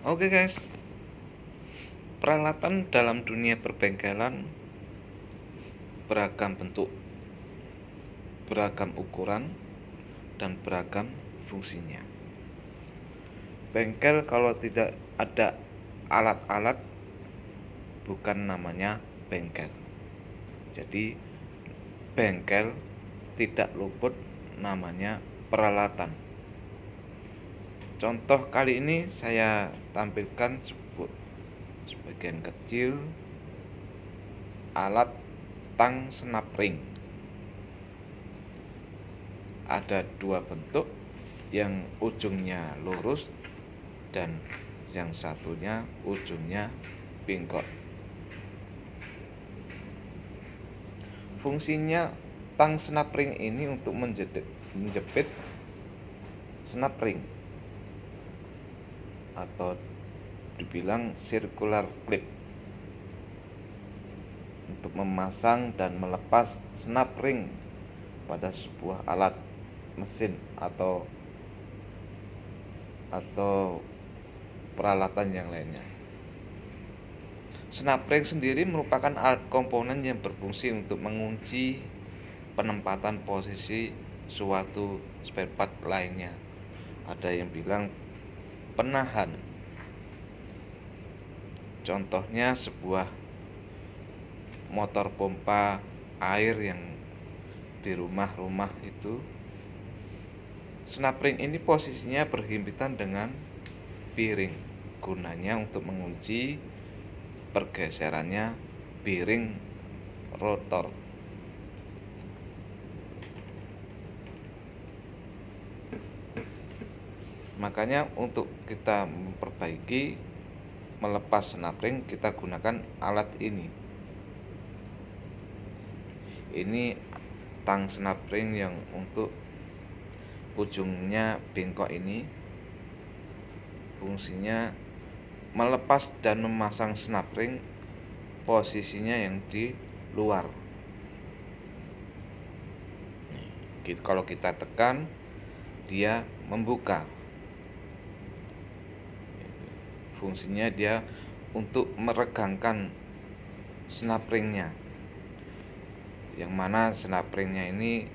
Oke guys, peralatan dalam dunia perbengkelan beragam bentuk, beragam ukuran, dan beragam fungsinya. Bengkel kalau tidak ada alat-alat bukan namanya bengkel. Jadi bengkel tidak luput namanya peralatan. Contoh kali ini saya tampilkan sebagian kecil alat tang senap ring. Ada dua bentuk, yang ujungnya lurus dan yang satunya ujungnya bengkok. Fungsinya tang senap ring ini untuk menjepit senap ring atau dibilang circular clip untuk memasang dan melepas senap ring pada sebuah alat mesin atau peralatan yang lainnya. Senap ring sendiri merupakan alat komponen yang berfungsi untuk mengunci penempatan posisi suatu spare part lainnya. Ada yang bilang penahan. Contohnya sebuah motor pompa air yang di rumah-rumah itu, senap ring ini posisinya berhimpitan dengan piring, gunanya untuk mengunci pergeserannya piring rotor. Makanya untuk kita memperbaiki melepas senap ring, kita gunakan alat ini. Ini tang senap ring yang untuk ujungnya bengkok ini. Fungsinya melepas dan memasang senap ring, posisinya yang di luar. Kalau kita tekan, dia membuka. Fungsinya dia untuk meregangkan senap ringnya, yang mana senap ringnya ini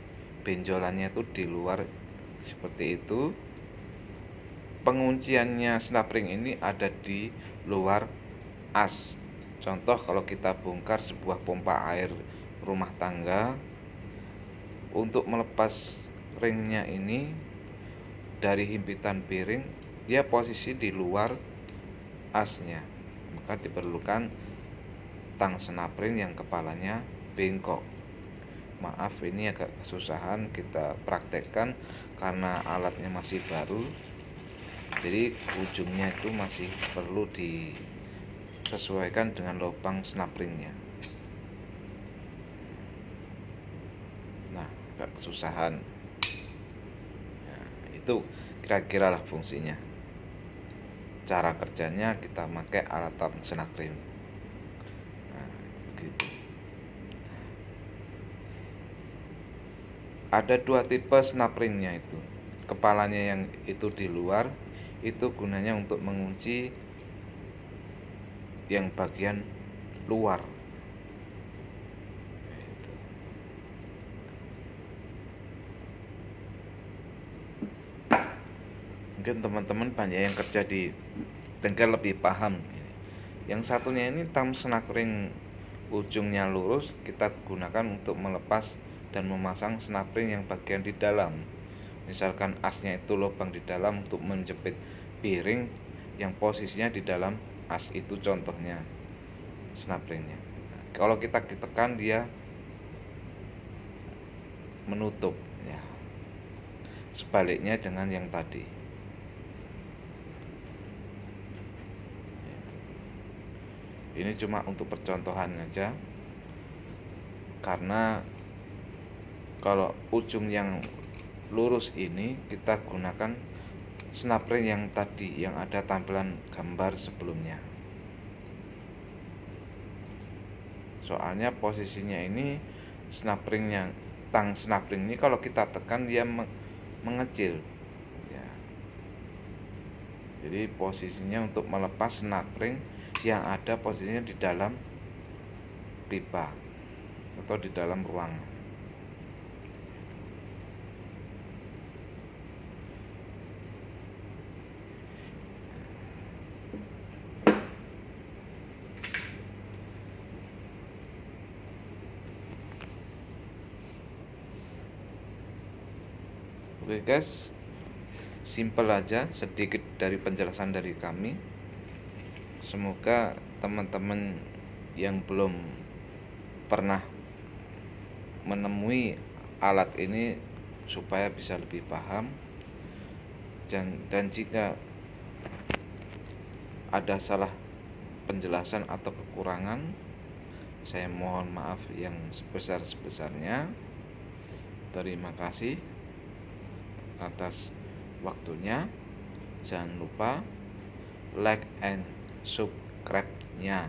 benjolannya itu di luar seperti itu. Pengunciannya senap ring ini ada di luar as. Contoh kalau kita bongkar sebuah pompa air rumah tangga, untuk melepas ringnya ini dari himpitan piring, dia posisi di luar asnya, maka diperlukan tang senap ring yang kepalanya bengkok. Maaf, ini agak kesusahan kita praktekkan karena alatnya masih baru, jadi ujungnya itu masih perlu disesuaikan dengan lubang senap ringnya. Nah, agak kesusahan. Nah, itu kira-kira lah fungsinya. Cara kerjanya kita pakai alat tang senap ring. Nah, begitu. Ada dua tipe senap ringnya itu. Kepalanya yang itu di luar, itu gunanya untuk mengunci yang bagian luar. Mungkin teman-teman banyak yang kerja di bengkel lebih paham. Yang satunya ini tang senap ring ujungnya lurus, kita gunakan untuk melepas dan memasang senap ring yang bagian di dalam. Misalkan asnya itu lubang di dalam untuk menjepit piring yang posisinya di dalam as, itu contohnya senap ringnya. Kalau kita ditekan, dia menutup ya. Sebaliknya dengan yang tadi. Ini cuma untuk percontohan aja, karena kalau ujung yang lurus ini kita gunakan senap ring yang tadi, yang ada tampilan gambar sebelumnya. Soalnya posisinya ini senap ring yang tang senap ring ini kalau kita tekan dia mengecil ya. Jadi posisinya untuk melepas snap ring yang ada posisinya di dalam pipa atau di dalam ruangan. Oke guys, simple aja, sedikit dari penjelasan dari kami. Semoga teman-teman yang belum pernah menemui alat ini supaya bisa lebih paham, dan jika ada salah penjelasan atau kekurangan, saya mohon maaf yang sebesar-besarnya. Terima kasih atas waktunya. Jangan lupa like and subscribe-nya.